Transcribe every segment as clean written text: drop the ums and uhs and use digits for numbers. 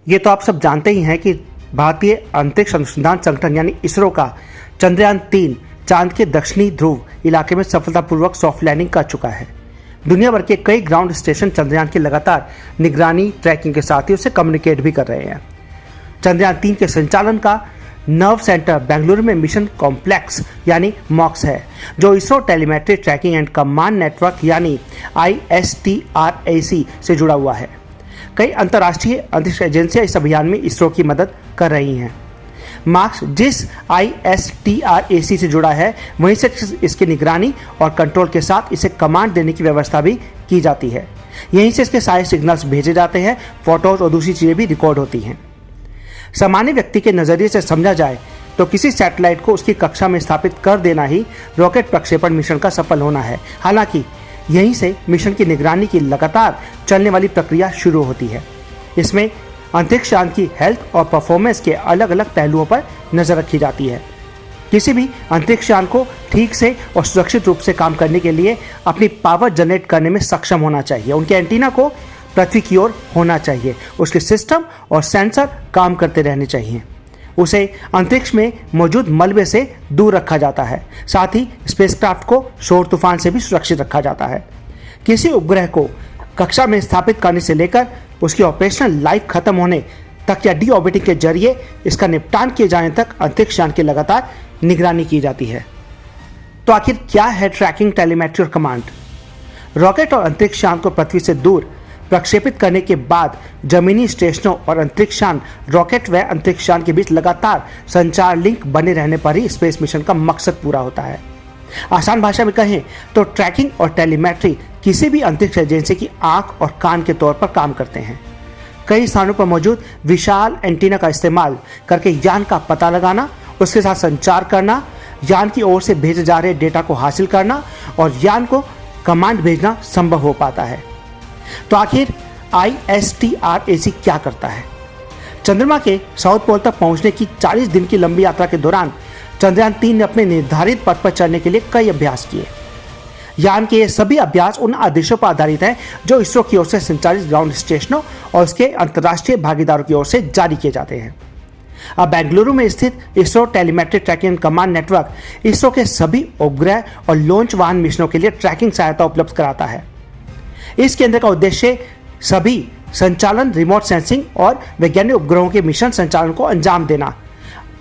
ये तो आप सब जानते ही हैं कि भारतीय अंतरिक्ष अनुसंधान संगठन यानी इसरो का चंद्रयान-3 चांद के दक्षिणी ध्रुव इलाके में सफलतापूर्वक सॉफ्ट लैंडिंग कर चुका है। दुनिया भर के कई ग्राउंड स्टेशन चंद्रयान की लगातार निगरानी ट्रैकिंग के साथ ही उससे कम्युनिकेट भी कर रहे हैं। चंद्रयान-3 के संचालन का नर्व सेंटर बेंगलुरु में मिशन कॉम्प्लेक्स यानी मॉक्स है, जो ISRO telemetry tracking and command network यानी ISTRAC से जुड़ा हुआ है। कई अंतर्राष्ट्रीय अंतरिक्ष एजेंसियां इस अभियान में इसरो की मदद कर रही हैं। मार्क्स जिस ISTRAC से जुड़ा है, वहीं से इसकी निगरानी और कंट्रोल के साथ इसे कमांड देने की व्यवस्था भी की जाती है। यहीं से इसके सारे सिग्नल्स भेजे जाते हैं, फोटोज और दूसरी चीज़ें भी रिकॉर्ड होती हैं। सामान्य व्यक्ति के नज़रिए से समझा जाए तो किसी सैटेलाइट को उसकी कक्षा में स्थापित कर देना ही रॉकेट प्रक्षेपण मिशन का सफल होना है। हालांकि यहीं से मिशन की निगरानी की लगातार चलने वाली प्रक्रिया शुरू होती है। इसमें अंतरिक्ष यान की हेल्थ और परफॉर्मेंस के अलग अलग पहलुओं पर नज़र रखी जाती है। किसी भी अंतरिक्ष यान को ठीक से और सुरक्षित रूप से काम करने के लिए अपनी पावर जनरेट करने में सक्षम होना चाहिए। उनके एंटीना को पृथ्वी की ओर होना चाहिए, उसके सिस्टम और सेंसर काम करते रहने चाहिए। उसे अंतरिक्ष में मौजूद मलबे से दूर रखा जाता है। साथ ही स्पेसक्राफ्ट को शोर तूफान से भी सुरक्षित रखा जाता है। किसी उपग्रह को कक्षा में स्थापित करने से लेकर उसकी ऑपरेशनल लाइफ खत्म होने तक या डी ऑर्बिटिंग के जरिए इसका निपटान किए जाने तक अंतरिक्ष यान की लगातार निगरानी की जाती है। तो आखिर क्या है ट्रैकिंग, टेलीमेट्री और कमांड? रॉकेट और अंतरिक्ष यान को पृथ्वी से दूर प्रक्षेपित करने के बाद जमीनी स्टेशनों और अंतरिक्ष यान, रॉकेट व अंतरिक्ष यान के बीच लगातार संचार लिंक बने रहने पर ही स्पेस मिशन का मकसद पूरा होता है। आसान भाषा में कहें तो ट्रैकिंग और टेलीमेट्री किसी भी अंतरिक्ष एजेंसी की आंख और कान के तौर पर काम करते हैं। कई स्थानों पर मौजूद विशाल एंटीना का इस्तेमाल करके यान का पता लगाना, उसके साथ संचार करना, यान की ओर से भेजे जा रहे डेटा को हासिल करना और यान को कमांड भेजना संभव हो पाता है। तो आखिर ISTRAC क्या करता है? चंद्रमा के साउथ पोल तक पहुंचने की 40 दिन की लंबी यात्रा के दौरान चंद्रयान-3 ने अपने निर्धारित पथ पर चलने के लिए कई अभ्यास किए। यान के ये सभी अभ्यास उन आदेशों पर आधारित हैं जो इसरो की ओर से संचालित ग्राउंड स्टेशनों और उसके अंतर्राष्ट्रीय भागीदारों की ओर से जारी किए जाते हैं। अब बेंगलुरु में स्थित ISRO telemetry tracking command network ISRO के सभी उपग्रह और लॉन्च वाहन मिशनों के लिए ट्रैकिंग सहायता उपलब्ध कराता है। इस केंद्र का उद्देश्य सभी संचालन, रिमोट सेंसिंग और वैज्ञानिक उपग्रहों के मिशन संचालन को अंजाम देना,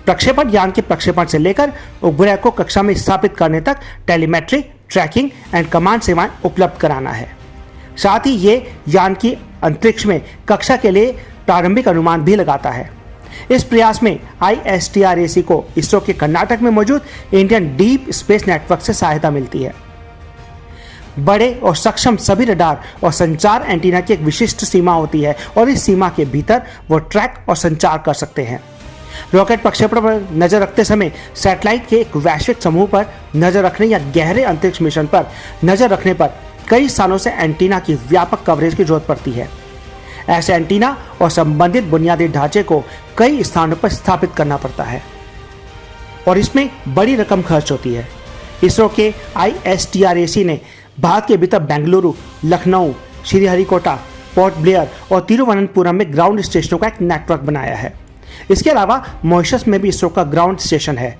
प्रक्षेपण यान के प्रक्षेपण से लेकर उपग्रह को कक्षा में स्थापित करने तक टेलीमेट्री, ट्रैकिंग एंड कमांड सेवाएं उपलब्ध कराना है। साथ ही ये यान की अंतरिक्ष में कक्षा के लिए प्रारंभिक अनुमान भी लगाता है। इस प्रयास में ISTRAC को इसरो के कर्नाटक में मौजूद इंडियन डीप स्पेस नेटवर्क से सहायता मिलती है। बड़े और सक्षम सभी रडार और संचार एंटीना की एक विशिष्ट सीमा होती है और इस सीमा के भीतर वो ट्रैक और संचार कर सकते हैं। रॉकेट प्रक्षेपण पर नजर रखते समय सैटेलाइट के एक वैश्विक समूह पर नजर रखने या गहरे अंतरिक्ष मिशन पर नजर रखने पर कई सालों से एंटीना की व्यापक कवरेज की जरूरत पड़ती है। ऐसे एंटीना और संबंधित बुनियादी ढांचे को कई स्थानों पर स्थापित करना पड़ता है और इसमें बड़ी रकम खर्च होती है। इसरो के ISTRAC ने भारत के भीतर बेंगलुरु, लखनऊ, श्रीहरिकोटा, पोर्ट ब्लेयर और तिरुवनंतपुरम में ग्राउंड स्टेशनों का एक नेटवर्क बनाया है। इसके अलावा मॉरिशस में भी इसरो का ग्राउंड स्टेशन है।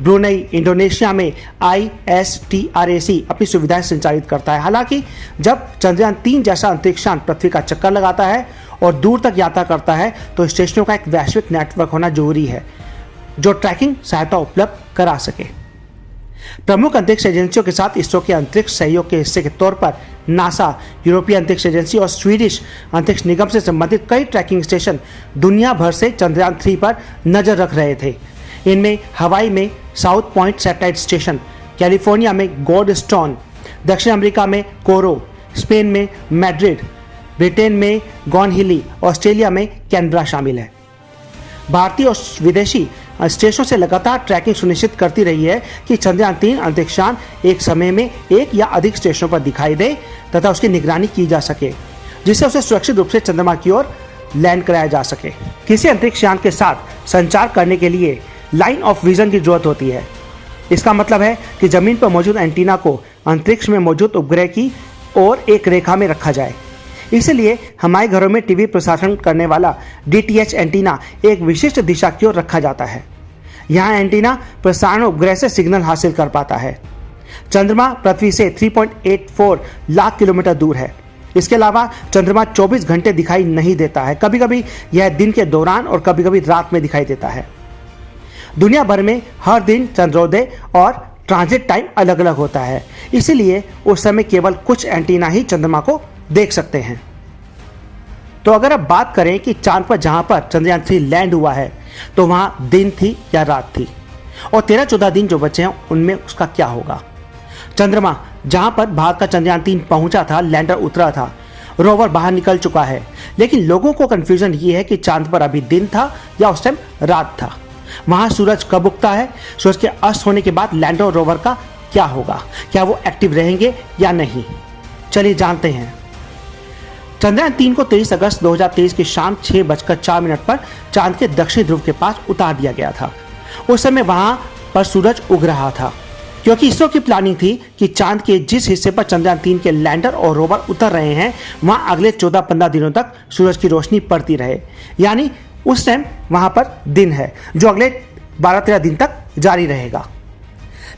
ब्रुनेई, इंडोनेशिया में ISTRAC अपनी सुविधाएं संचालित करता है। हालांकि जब चंद्रयान-3 जैसा अंतरिक्ष यान पृथ्वी का चक्कर लगाता है और दूर तक यात्रा करता है तो स्टेशनों का एक वैश्विक नेटवर्क होना जरूरी है जो ट्रैकिंग सहायता उपलब्ध करा सके। प्रमुख अंतरिक्ष एजेंसियों के साथ इसरो के अंतरिक्ष सहयोग के हिस्से के तौर पर नासा, यूरोपीय अंतरिक्ष एजेंसी और स्वीडिश अंतरिक्ष निगम से संबंधित कई ट्रैकिंग स्टेशन दुनिया भर से चंद्रयान-3 पर नजर रख रहे थे। इनमें हवाई में south point satellite station, California में गोल्डस्टोन, दक्षिण अमेरिका में कोरो, स्पेन में मैड्रिड, ब्रिटेन में गॉनहिली, ऑस्ट्रेलिया में कैनबरा शामिल है। भारतीय और विदेशी स्टेशनों से लगातार ट्रैकिंग सुनिश्चित करती रही है कि चंद्रयान-3 अंतरिक्ष यान एक समय में एक या अधिक स्टेशनों पर दिखाई दे तथा उसकी निगरानी की जा सके, जिससे उसे सुरक्षित रूप से चंद्रमा की ओर लैंड कराया जा सके। किसी अंतरिक्ष यान के साथ संचार करने के लिए लाइन ऑफ विजन की जरूरत होती है। इसका मतलब है कि जमीन पर मौजूद एंटीना को अंतरिक्ष में मौजूद उपग्रह की ओर एक रेखा में रखा जाए। इसलिए हमारे घरों में टीवी प्रसारण करने वाला DTH एंटीना एक विशिष्ट दिशा की ओर रखा जाता है। यहाँ एंटीना प्रसारण उपग्रह से सिग्नल हासिल कर पाता है। चंद्रमा पृथ्वी से 3.84 लाख किलोमीटर दूर है। इसके अलावा चंद्रमा 24 घंटे दिखाई नहीं देता है। कभी कभी यह दिन के दौरान और कभी कभी रात में दिखाई देता है। दुनिया भर में हर दिन चंद्रोदय और ट्रांजिट टाइम अलग अलग होता है, इसीलिए उस समय केवल कुछ एंटीना ही चंद्रमा को देख सकते हैं। तो अगर अब बात करें कि चांद पर जहां पर चंद्रयान 3 लैंड हुआ है तो वहां दिन थी या रात थी, और 13-14 दिन जो बचे हैं उनमें उसका क्या होगा। चंद्रमा जहां पर भारत का चंद्रयान 3 पहुंचा था, लैंडर उतरा था, रोवर बाहर निकल चुका है, लेकिन लोगों को कंफ्यूजन ये है कि चांद पर अभी दिन था या उस टाइम रात था। वहां सूरज कब उगता है, सूरज के अस्त होने के बाद लैंडर और रोवर का क्या होगा, क्या वो एक्टिव रहेंगे या नहीं, चलिए जानते हैं। चंद्रयान 3 को 23 अगस्त 2023 की शाम 6:04 पर चांद के दक्षिणी ध्रुव के पास उतार दिया गया था। उस समय वहां पर सूरज उग रहा था, क्योंकि इसरो की प्लानिंग थी कि चांद के जिस हिस्से पर चंद्रयान 3 के लैंडर और रोवर उतर रहे हैं वहां अगले 14-15 दिनों तक सूरज की रोशनी पड़ती रहे, यानी उस टाइम वहां पर दिन है जो अगले 12-13 दिन तक जारी रहेगा।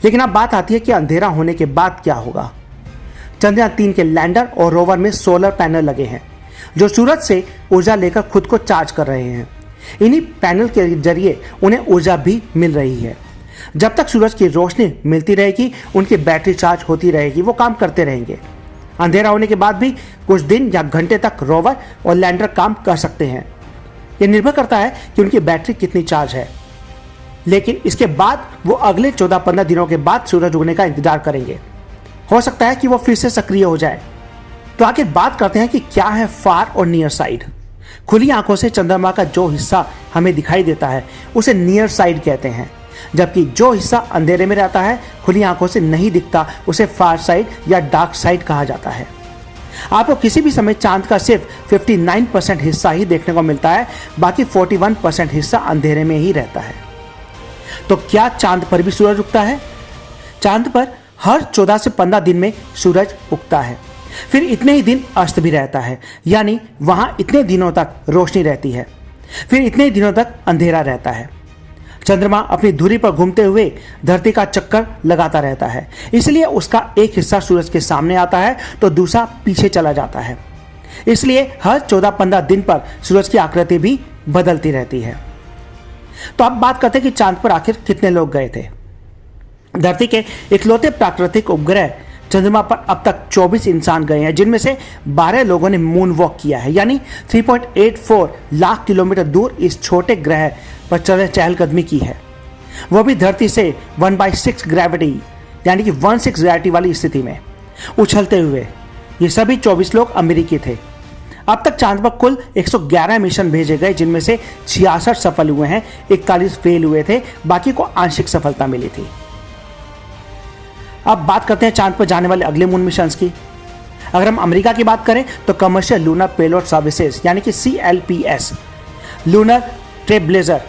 लेकिन अब बात आती है कि अंधेरा होने के बाद क्या होगा। चंद्रयान 3 के लैंडर और रोवर में सोलर पैनल लगे हैं जो सूरज से ऊर्जा लेकर खुद को चार्ज कर रहे हैं। इन्हीं पैनल के जरिए उन्हें ऊर्जा भी मिल रही है। जब तक सूरज की रोशनी मिलती रहेगी उनकी बैटरी चार्ज होती रहेगी, वो काम करते रहेंगे। अंधेरा होने के बाद भी कुछ दिन या घंटे तक रोवर और लैंडर काम कर सकते हैं। यह निर्भर करता है कि उनकी बैटरी कितनी चार्ज है। लेकिन इसके बाद वो अगले 14-15 दिनों के बाद सूरज उगने का इंतजार करेंगे। हो सकता है कि वो फिर से सक्रिय हो जाए। तो आखिर बात करते हैं कि क्या है फार और नियर साइड। खुली आंखों से चंद्रमा का जो हिस्सा हमें दिखाई देता है उसे नियर साइड कहते हैं, जबकि जो हिस्सा अंधेरे में रहता है, खुली आंखों से नहीं दिखता, उसे फार साइड या डार्क साइड कहा जाता है। आपको किसी भी समय चांद का सिर्फ 59% हिस्सा ही देखने को मिलता है, बाकी 41% हिस्सा अंधेरे में ही रहता है। तो क्या चांद पर भी सूरज उगता है? चांद पर हर 14 से 15 दिन में सूरज उगता है, फिर इतने ही दिन अस्त भी रहता है, यानी वहां इतने दिनों तक रोशनी रहती है, फिर इतने ही दिनों तक अंधेरा रहता है। चंद्रमा अपनी धुरी पर घूमते हुए धरती का चक्कर लगाता रहता है, इसलिए उसका एक हिस्सा सूरज के सामने आता है तो दूसरा पीछे चला जाता है। इसलिए हर 14-15 दिन पर सूरज की आकृति भी बदलती रहती है। तो अब बात करते हैं कि चांद पर आखिर कितने लोग गए थे। धरती के इकलौते प्राकृतिक उपग्रह चंद्रमा पर अब तक 24 इंसान गए हैं, जिनमें से 12 लोगों ने मून वॉक किया है, यानी 3.84 लाख किलोमीटर दूर इस छोटे ग्रह पर चहलकदमी की है, वो भी धरती से 1/6 ग्रेविटी यानी कि 1/6 ग्रेविटी वाली स्थिति में उछलते हुए। ये सभी 24 लोग अमेरिकी थे। अब तक चांद पर कुल 111 मिशन भेजे गए, जिनमें से 66 सफल हुए हैं, 41 फेल हुए थे, बाकी को आंशिक सफलता मिली थी। अब बात करते हैं चांद पर जाने वाले अगले मून मिशंस की। अगर हम अमेरिका की बात करें तो कमर्शियल लूनर पेलोड सर्विसेज यानी कि CLPS, लूनर ट्रेलब्लेजर,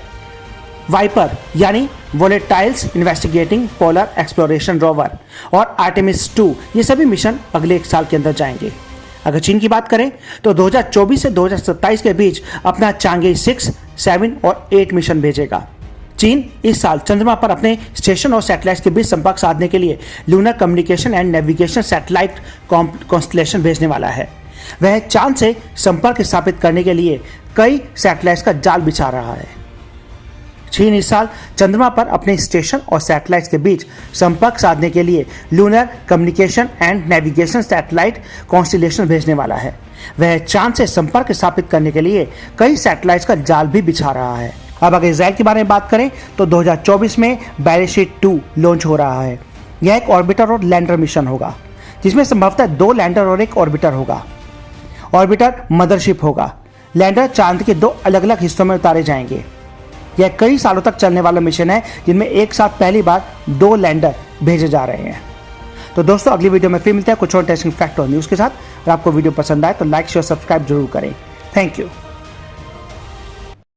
वाइपर यानी volatiles investigating polar exploration rover और आर्टेमिस 2, ये सभी मिशन अगले 1 साल के अंदर जाएंगे। अगर चीन की बात करें तो 2024 से 2027 के बीच अपना चांगे 6, 7 और 8 मिशन भेजेगा। चीन इस साल चंद्रमा पर अपने स्टेशन और सैटेलाइट्स के बीच संपर्क साधने के लिए lunar communication and navigation satellite constellation भेजने वाला है। वह चांद से संपर्क स्थापित करने के लिए कई सैटेलाइट्स का जाल बिछा रहा है। चीन इस साल चंद्रमा पर अपने स्टेशन और सैटेलाइट्स के बीच संपर्क साधने के लिए lunar communication and navigation satellite constellation भेजने वाला है। वह चांद से संपर्क स्थापित करने के लिए कई सैटेलाइट्स का जाल भी बिछा रहा है। अब अगर इजराइल के बारे में बात करें तो 2024 में बैलिस्टिक 2 लॉन्च हो रहा है। यह एक ऑर्बिटर और लैंडर मिशन होगा, जिसमें संभवतः 2 लैंडर और एक ऑर्बिटर होगा। ऑर्बिटर मदरशिप होगा। लैंडर चांद के 2 अलग अलग हिस्सों में उतारे जाएंगे। यह कई सालों तक चलने वाला मिशन है, जिनमें एक साथ पहली बार 2 लैंडर भेजे जा रहे हैं। तो दोस्तों, अगली वीडियो में फिर मिलते हैं कुछ और इंटरेस्टिंग फैक्ट और न्यूज़ के साथ। अगर आपको वीडियो पसंद आए तो लाइक शेयर सब्सक्राइब जरूर करें। Thank you.